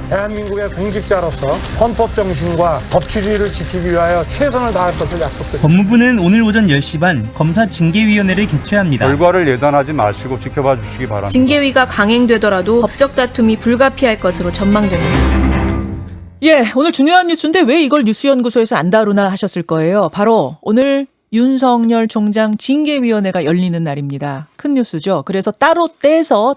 대한민국의 공직자로서 헌법 정신과 법치주의를 지키기 위하여 최선을 다할 것을 약속드립니다. 법무부는 오늘 오전 10시 반 검사징계위원회를 개최합니다. 결과를 예단하지 마시고 지켜봐 주시기 바랍니다. 징계위가 강행되더라도 법적 다툼이 불가피할 것으로 전망됩니다. 예, 오늘 중요한 뉴스인데 왜 이걸 뉴스연구소에서 안 다루나 하셨을 거예요. 바로 오늘 윤석열 총장 징계위원회가 열리는 날입니다. 큰 뉴스죠. 그래서 따로 떼서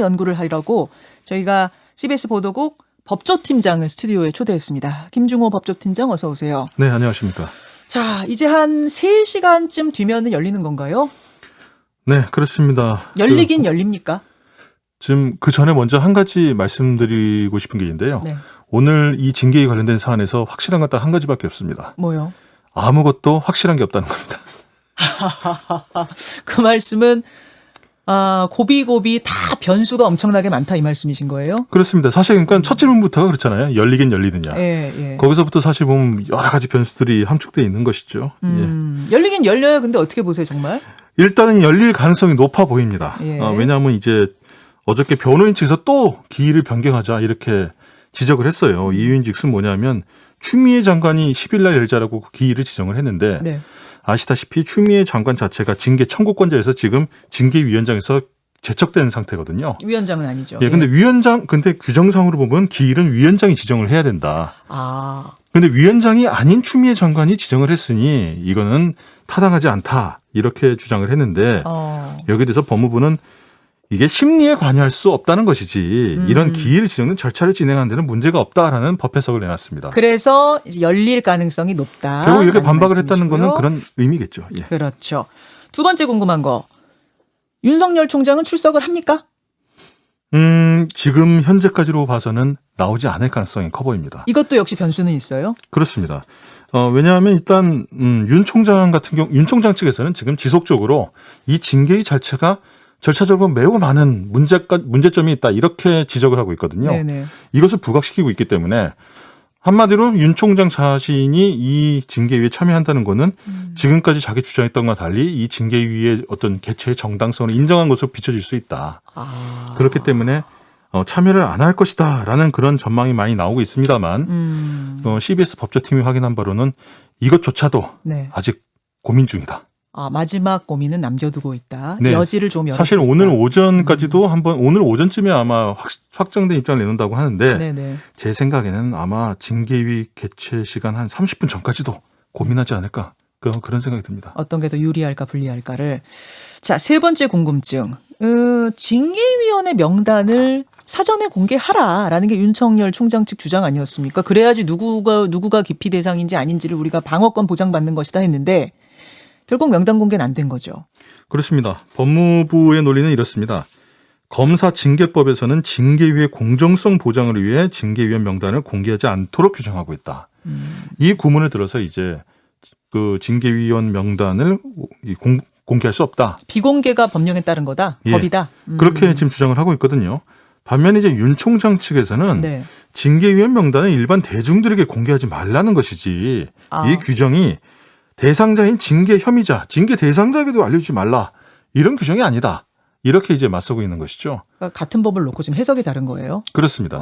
연구를 하려고 저희가 CBS 보도국 법조팀장을 스튜디오에 초대했습니다. 김중호 법조팀장 어서 오세요. 네, 안녕하십니까. 자, 이제 한 3시간쯤 뒤면은 열리는 건가요? 네, 그렇습니다. 열리긴 열립니까? 지금 그 전에 먼저 한 가지 말씀드리고 싶은 게 있는데요. 네. 오늘 이 징계에 관련된 사안에서 확실한 건 딱 한 가지밖에 없습니다. 뭐요? 아무것도 확실한 게 없다는 겁니다. 그 말씀은 고비고비 다 변수가 엄청나게 많다 이 말씀이신 거예요? 그렇습니다. 사실 그러니까 첫 질문부터가 그렇잖아요. 열리긴 열리느냐. 예. 거기서부터 사실 보면 여러 가지 변수들이 함축되어 있는 것이죠. 열리긴 열려요. 근데 어떻게 보세요, 정말? 일단은 열릴 가능성이 높아 보입니다. 예. 왜냐하면 이제 어저께 변호인 측에서 또 기일을 변경하자 이렇게 지적을 했어요. 이유인즉슨 뭐냐면 추미애 장관이 10일 날 열자라고 기일을 지정을 했는데 네. 아시다시피 추미애 장관 자체가 징계 청구권자에서 지금 징계위원장에서 제척된 상태거든요. 위원장은 아니죠. 예, 근데 근데 규정상으로 보면 기일은 위원장이 지정을 해야 된다. 근데 위원장이 아닌 추미애 장관이 지정을 했으니 이거는 타당하지 않다. 이렇게 주장을 했는데 여기에 대해서 법무부는 이게 심리에 관여할 수 없다는 것이지 이런 기일 지정은 절차를 진행하는 데는 문제가 없다라는 법 해석을 내놨습니다. 그래서 이제 열릴 가능성이 높다. 결국 이렇게 반박을 했다는 거는 그런 의미겠죠. 예. 그렇죠. 두 번째 궁금한 거. 윤석열 총장은 출석을 합니까? 지금 현재까지로 봐서는 나오지 않을 가능성이 커 보입니다. 이것도 역시 변수는 있어요? 그렇습니다. 왜냐하면 일단 윤 총장 같은 경우 윤 총장 측에서는 지금 지속적으로 이 징계의 자체가 절차적으로 매우 많은 문제점이 있다 이렇게 지적을 하고 있거든요. 네네. 이것을 부각시키고 있기 때문에 한마디로 윤 총장 자신이 이 징계위에 참여한다는 것은 지금까지 자기 주장했던 것과 달리 이 징계위의 어떤 개최의 정당성을 인정한 것으로 비춰질 수 있다. 그렇기 때문에 참여를 안 할 것이다라는 그런 전망이 많이 나오고 있습니다만 CBS 법조팀이 확인한 바로는 이것조차도 네. 아직 고민 중이다. 마지막 고민은 남겨두고 있다. 네. 여지를 좀 열어두고 사실 있다. 오늘 오전까지도 오늘 오전쯤에 아마 확정된 입장을 내놓는다고 하는데 네네. 제 생각에는 아마 징계위 개최 시간 한 30분 전까지도 고민하지 않을까 그런 생각이 듭니다. 어떤 게 더 유리할까 불리할까를. 자, 세 번째 궁금증. 징계위원회 명단을 사전에 공개하라라는 게 윤석열 총장 측 주장 아니었습니까? 그래야지 누구가 기피 대상인지 아닌지를 우리가 방어권 보장받는 것이다 했는데 결국 명단 공개는 안 된 거죠. 그렇습니다. 법무부의 논리는 이렇습니다. 검사징계법에서는 징계위의 공정성 보장을 위해 징계위원 명단을 공개하지 않도록 규정하고 있다. 이 구문을 들어서 이제 그 징계위원 명단을 공개할 수 없다. 비공개가 법령에 따른 거다. 예. 법이다. 그렇게 지금 주장을 하고 있거든요. 반면에 이제 윤 총장 측에서는 네. 징계위원 명단을 일반 대중들에게 공개하지 말라는 것이지 이 규정이 대상자인 징계 혐의자, 징계 대상자에게도 알려주지 말라. 이런 규정이 아니다. 이렇게 이제 맞서고 있는 것이죠. 그러니까 같은 법을 놓고 지금 해석이 다른 거예요. 그렇습니다.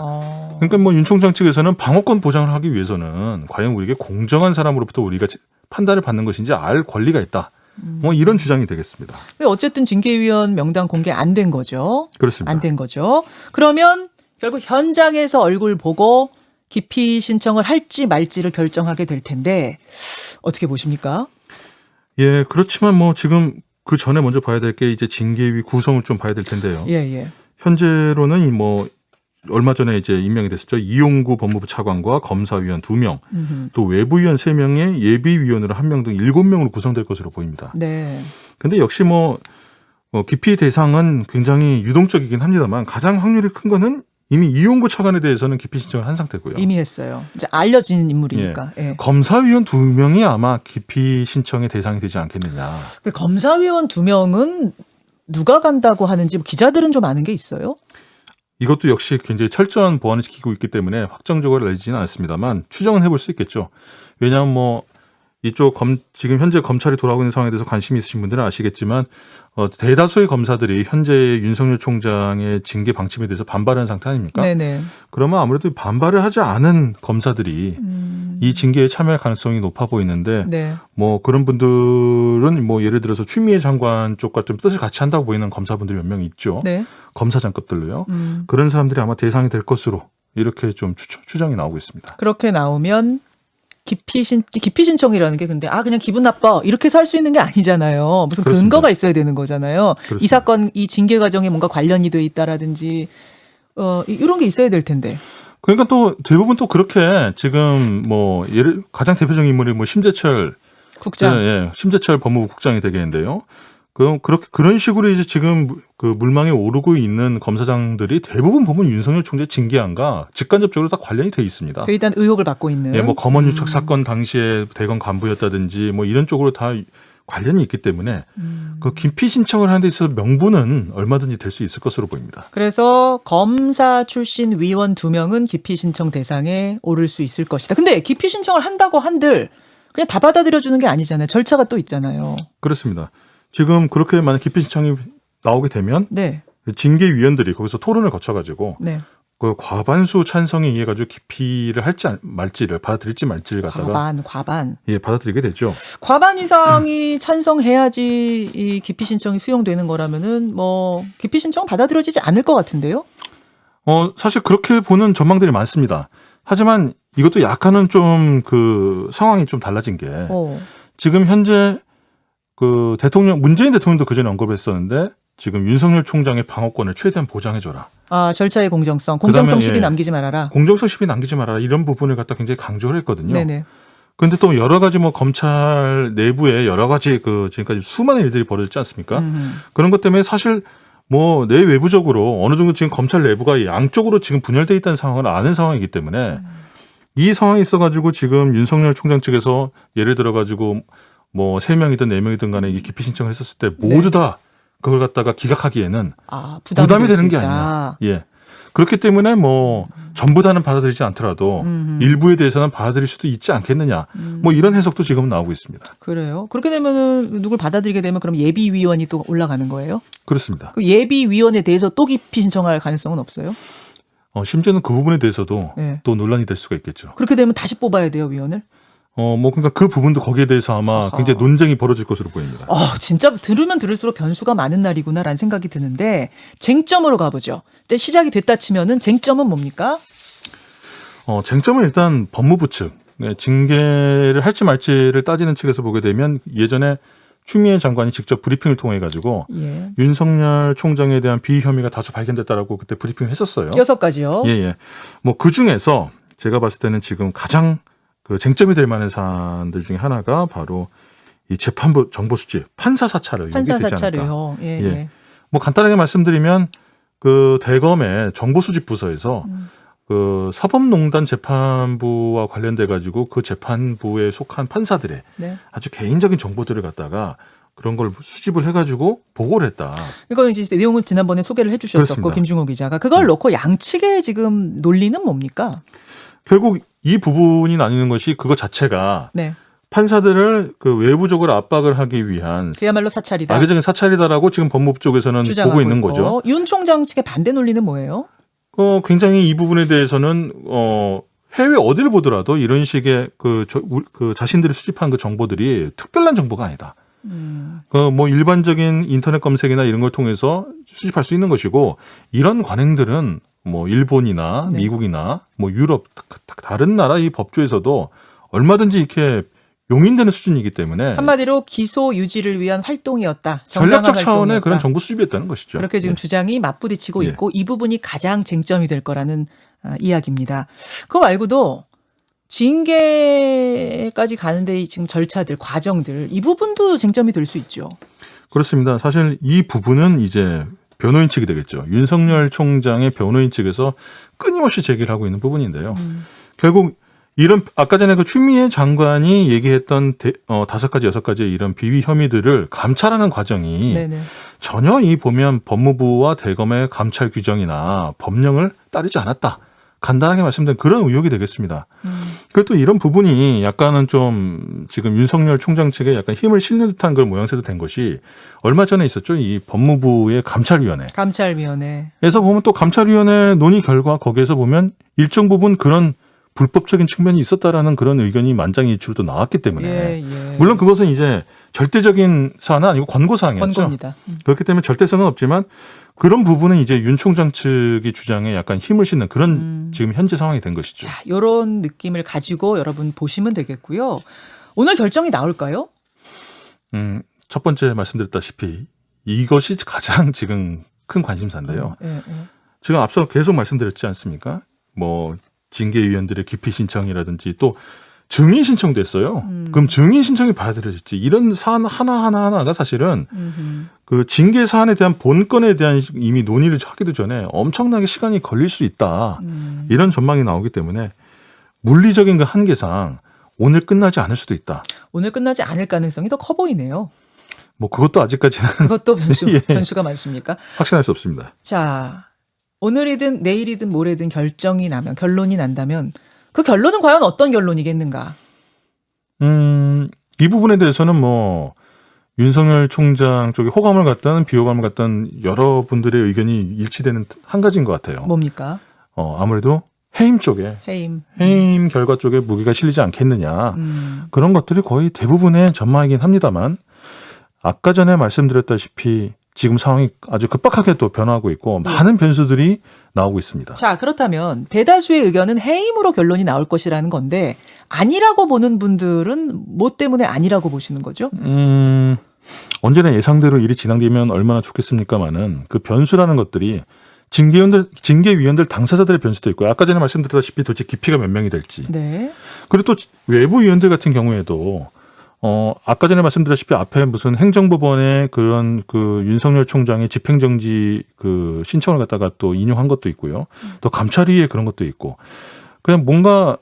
그러니까 뭐 윤 총장 측에서는 방어권 보장을 하기 위해서는 과연 우리에게 공정한 사람으로부터 우리가 판단을 받는 것인지 알 권리가 있다. 뭐 이런 주장이 되겠습니다. 근데 어쨌든 징계위원 명단 공개 안 된 거죠. 그렇습니다. 안 된 거죠. 그러면 결국 현장에서 얼굴 보고 기피 신청을 할지 말지를 결정하게 될 텐데 어떻게 보십니까? 예, 그렇지만 뭐 지금 그 전에 먼저 봐야 될 게 이제 징계위 구성을 좀 봐야 될 텐데요. 예. 현재로는 뭐 얼마 전에 이제 임명이 됐었죠. 이용구 법무부 차관과 검사위원 2명, 또 외부위원 3명에 예비위원으로 1명 등 7명으로 구성될 것으로 보입니다. 네. 근데 역시 기피 대상은 굉장히 유동적이긴 합니다만 가장 확률이 큰 거는 이미 이용구 차관에 대해서는 기피 신청을 한 상태고요. 이미 했어요. 이제 알려진 인물이니까. 예. 검사위원 2명이 아마 기피 신청의 대상이 되지 않겠느냐. 검사위원 2명은 누가 간다고 하는지 기자들은 좀 아는 게 있어요? 이것도 역시 굉장히 철저한 보완을 지키고 있기 때문에 확정적으로 알려지지는 않습니다만 추정은 해볼 수 있겠죠. 왜냐하면 이쪽 지금 현재 검찰이 돌아가고 있는 상황에 대해서 관심이 있으신 분들은 아시겠지만 대다수의 검사들이 현재 윤석열 총장의 징계 방침에 대해서 반발하는 상태 아닙니까? 네네. 그러면 아무래도 반발을 하지 않은 검사들이 이 징계에 참여할 가능성이 높아 보이는데 네. 뭐 그런 분들은 뭐 예를 들어서 추미애 장관 쪽과 좀 뜻을 같이 한다고 보이는 검사분들이 몇 명 있죠. 네. 검사장급들로요. 그런 사람들이 아마 대상이 될 것으로 이렇게 좀 추정이 나오고 있습니다. 그렇게 나오면 기피 신청이라는 게 근데 그냥 기분 나빠 이렇게 살 수 있는 게 아니잖아요. 무슨 그렇습니다. 근거가 있어야 되는 거잖아요. 그렇습니다. 이 사건 이 징계 과정에 뭔가 관련이 돼 있다라든지 이런 게 있어야 될 텐데. 그러니까 또 대부분 또 그렇게 지금 뭐 가장 대표적인 인물이 뭐 심재철 국장. 심재철 법무부 국장이 되겠는데요. 그런 식으로 이제 지금 그 물망에 오르고 있는 검사장들이 대부분 보면 윤석열 총재 징계안과 직간접적으로 다 관련이 돼 있습니다. 일단 의혹을 받고 있는. 예, 뭐 검언 유착 사건 당시에 대검 간부였다든지 뭐 이런 쪽으로 다 관련이 있기 때문에 그 기피 신청을 하는 데 있어서 명분은 얼마든지 될 수 있을 것으로 보입니다. 그래서 검사 출신 위원 2명은 기피 신청 대상에 오를 수 있을 것이다. 근데 기피 신청을 한다고 한들 그냥 다 받아들여 주는 게 아니잖아요. 절차가 또 있잖아요. 그렇습니다. 지금 그렇게 만약 기피 신청이 나오게 되면 네. 징계위원들이 거기서 토론을 거쳐가지고 네. 그 과반수 찬성에 의해 가지고 기피를 할지 말지를 받아들일지 말지를 갖다가 과반. 예 받아들이게 되죠. 과반 이상이 찬성해야지 이 기피 신청이 수용되는 거라면은 뭐 기피 신청 받아들여지지 않을 것 같은데요. 사실 그렇게 보는 전망들이 많습니다. 하지만 이것도 약간은 좀 그 상황이 좀 달라진 게 지금 현재 그 문재인 대통령도 그전에 언급했었는데 지금 윤석열 총장의 방어권을 최대한 보장해줘라. 절차의 공정성 10이 예, 남기지 말아라. 공정성 10이 남기지 말아라. 이런 부분을 갖다 굉장히 강조를 했거든요. 네네. 그런데 또 여러 가지 뭐 검찰 내부에 여러 가지 그 지금까지 수많은 일들이 벌어졌지 않습니까? 그런 것 때문에 사실 뭐 내외부적으로 어느 정도 지금 검찰 내부가 양쪽으로 지금 분열돼 있다는 상황을 아는 상황이기 때문에 이 상황에 있어가지고 지금 윤석열 총장 측에서 예를 들어가지고 뭐 3명이든 4명이든 간에 이 기피 신청을 했었을 때 모두 다 그걸 갖다가 기각하기에는 부담이 되는 게 아니냐. 예. 그렇기 때문에 뭐 전부 다는 받아들이지 않더라도 일부에 대해서는 받아들일 수도 있지 않겠느냐. 뭐 이런 해석도 지금 나오고 있습니다. 그래요. 그렇게 되면은 누굴 받아들이게 되면 그럼 예비위원이 또 올라가는 거예요? 그렇습니다. 그 예비위원에 대해서 또 기피 신청할 가능성은 없어요? 심지어는 그 부분에 대해서도 네. 또 논란이 될 수가 있겠죠. 그렇게 되면 다시 뽑아야 돼요, 위원을? 뭐 그러니까 그 부분도 거기에 대해서 아마 굉장히 논쟁이 벌어질 것으로 보입니다. 진짜 들으면 들을수록 변수가 많은 날이구나라는 생각이 드는데 쟁점으로 가보죠. 근데 시작이 됐다 치면은 쟁점은 뭡니까? 쟁점은 일단 법무부 측 징계를 할지 말지를 따지는 측에서 보게 되면 예전에 추미애 장관이 직접 브리핑을 통해 가지고 예. 윤석열 총장에 대한 비위 혐의가 다수 발견됐다라고 그때 브리핑을 했었어요. 6가지요. 예. 뭐 그 중에서 제가 봤을 때는 지금 가장 그 쟁점이 될 만한 사안들 중에 하나가 바로 이 재판부 정보 수집, 판사 사찰 의혹이 되지 않을까. 예. 뭐 간단하게 말씀드리면 그 대검의 정보 수집 부서에서 그 사법농단 재판부와 관련돼 가지고 그 재판부에 속한 판사들의 아주 개인적인 정보들을 갖다가 그런 걸 수집을 해가지고 보고를 했다. 이거 이제 내용을 지난번에 소개를 해주셨었고 그렇습니다. 김중호 기자가 그걸 놓고 양측의 지금 논리는 뭡니까? 결국 이 부분이 나뉘는 것이 그거 자체가 네. 판사들을 그 외부적으로 압박을 하기 위한 그야말로 사찰이다. 악의적인 사찰이다라고 지금 법무부 쪽에서는 보고 있는 있고. 거죠. 윤 총장 측의 반대 논리는 뭐예요? 굉장히 이 부분에 대해서는 해외 어디를 보더라도 이런 식의 그 자신들이 수집한 그 정보들이 특별한 정보가 아니다. 뭐 일반적인 인터넷 검색이나 이런 걸 통해서 수집할 수 있는 것이고 이런 관행들은 뭐 일본이나 미국이나 뭐 유럽 다른 나라 이 법조에서도 얼마든지 이렇게 용인되는 수준이기 때문에 한마디로 기소 유지를 위한 활동이었다. 전략적 차원의 그런 정보 수집이었다는 것이죠. 그렇게 지금 주장이 맞부딪히고 있고 이 부분이 가장 쟁점이 될 거라는 이야기입니다. 그거 말고도 징계까지 가는데 지금 절차들, 과정들 이 부분도 쟁점이 될 수 있죠. 그렇습니다. 사실 이 부분은 이제 변호인 측이 되겠죠. 윤석열 총장의 변호인 측에서 끊임없이 제기를 하고 있는 부분인데요. 결국 이런 아까 전에 그 추미애 장관이 얘기했던 5가지, 6가지의 이런 비위 혐의들을 감찰하는 과정이 전혀 이 보면 법무부와 대검의 감찰 규정이나 법령을 따르지 않았다. 간단하게 말씀드린 그런 의혹이 되겠습니다. 그리고 또 이런 부분이 약간은 좀 지금 윤석열 총장 측에 약간 힘을 실는 듯한 그런 모양새도 된 것이 얼마 전에 있었죠. 이 법무부의 감찰위원회. 감찰위원회. 에서 보면 또 감찰위원회 논의 결과 거기에서 보면 일정 부분 그런 불법적인 측면이 있었다라는 그런 의견이 만장일치로 또 나왔기 때문에 예. 물론 그것은 이제 절대적인 사안은 아니고 권고사항이었죠. 권고입니다. 그렇기 때문에 절대성은 없지만 그런 부분은 이제 윤 총장 측의 주장에 약간 힘을 싣는 그런 지금 현재 상황이 된 것이죠. 자, 이런 느낌을 가지고 여러분 보시면 되겠고요. 오늘 결정이 나올까요? 첫 번째 말씀드렸다시피 이것이 가장 지금 큰 관심사인데요. 예. 지금 앞서 계속 말씀드렸지 않습니까? 뭐 징계위원들의 기피 신청이라든지 또 증인 신청됐어요. 그럼 증인 신청이 받아들여질지 이런 사안 하나가 사실은 그 징계 사안에 대한 본건에 대한 이미 논의를 하기도 전에 엄청나게 시간이 걸릴 수 있다. 이런 전망이 나오기 때문에 물리적인 그 한계상 오늘 끝나지 않을 수도 있다. 오늘 끝나지 않을 가능성이 더 커 보이네요. 뭐 그것도 아직까지는 그것도 예. 변수가 많습니까? 확신할 수 없습니다. 자, 오늘이든 내일이든 모레든 결론이 난다면 그 결론은 과연 어떤 결론이겠는가? 이 부분에 대해서는 뭐 윤석열 총장 쪽에 호감을 갖든 비호감을 갖든 여러분들의 의견이 일치되는 한 가지인 것 같아요. 뭡니까? 아무래도 해임 쪽에 해임 결과 쪽에 무게가 실리지 않겠느냐 그런 것들이 거의 대부분의 전망이긴 합니다만 아까 전에 말씀드렸다시피 지금 상황이 아주 급박하게 또 변화하고 있고 많은 변수들이 나오고 있습니다. 자, 그렇다면 대다수의 의견은 해임으로 결론이 나올 것이라는 건데 아니라고 보는 분들은 뭐 때문에 아니라고 보시는 거죠? 언제나 예상대로 일이 진행되면 얼마나 좋겠습니까마는 그 변수라는 것들이 징계위원들 당사자들의 변수도 있고 아까 전에 말씀드렸다시피 도대체 깊이가 몇 명이 될지 네. 그리고 또 외부 위원들 같은 경우에도 아까 전에 말씀드렸다시피 앞에 무슨 행정법원의 그런 그 윤석열 총장의 집행정지 그 신청을 갖다가 또 인용한 것도 있고요. 또 감찰위에 그런 것도 있고. 그냥 뭔가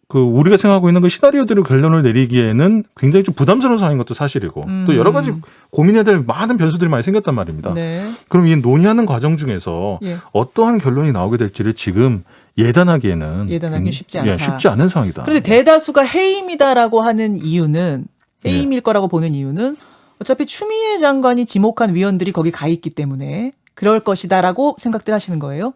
그 우리가 생각하고 있는 그 시나리오대로 결론을 내리기에는 굉장히 좀 부담스러운 상황인 것도 사실이고 또 여러 가지 고민해야 될 많은 변수들이 많이 생겼단 말입니다. 네. 그럼 이 논의하는 과정 중에서 예. 어떠한 결론이 나오게 될지를 지금 예단하기는 쉽지 않다. 쉽지 않은 상황이다. 그런데 대다수가 해임이다라고 하는 이유는 해임일 거라고 보는 이유는 어차피 추미애 장관이 지목한 위원들이 거기 가 있기 때문에 그럴 것이다라고 생각들 하시는 거예요?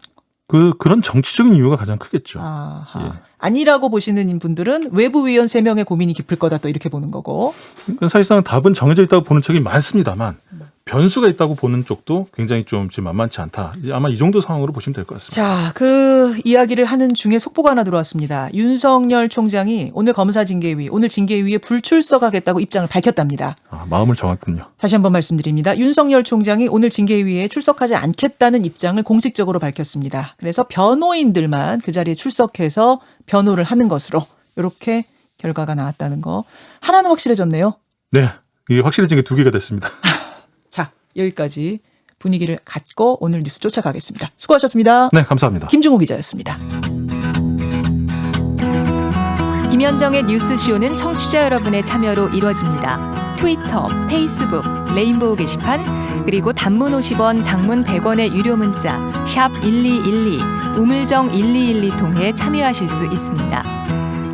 그런 정치적인 이유가 가장 크겠죠. 아하. 예. 아니라고 보시는 분들은 외부 위원 3명의 고민이 깊을 거다 또 이렇게 보는 거고. 그러니까 사실상 답은 정해져 있다고 보는 쪽이 많습니다만 변수가 있다고 보는 쪽도 굉장히 좀 지금 만만치 않다. 아마 이 정도 상황으로 보시면 될 것 같습니다. 자, 그 이야기를 하는 중에 속보가 하나 들어왔습니다. 윤석열 총장이 오늘 검사징계위, 오늘 징계위에 불출석하겠다고 입장을 밝혔답니다. 마음을 정했군요. 다시 한번 말씀드립니다. 윤석열 총장이 오늘 징계위에 출석하지 않겠다는 입장을 공식적으로 밝혔습니다. 그래서 변호인들만 그 자리에 출석해서 변호를 하는 것으로 이렇게 결과가 나왔다는 거. 하나는 확실해졌네요. 네. 이게 확실해진 게 2개가 됐습니다. 자, 여기까지 분위기를 갖고 오늘 뉴스 쫓아가겠습니다. 수고하셨습니다. 네, 감사합니다. 김중호 기자였습니다. 김현정의 뉴스쇼는 청취자 여러분의 참여로 이루어집니다. 트위터, 페이스북, 레인보우 게시판, 그리고 단문 50원, 장문 100원의 유료 문자 샵 1212, 우물정 1212 통해 참여하실 수 있습니다.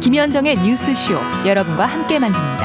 김현정의 뉴스쇼, 여러분과 함께 만듭니다.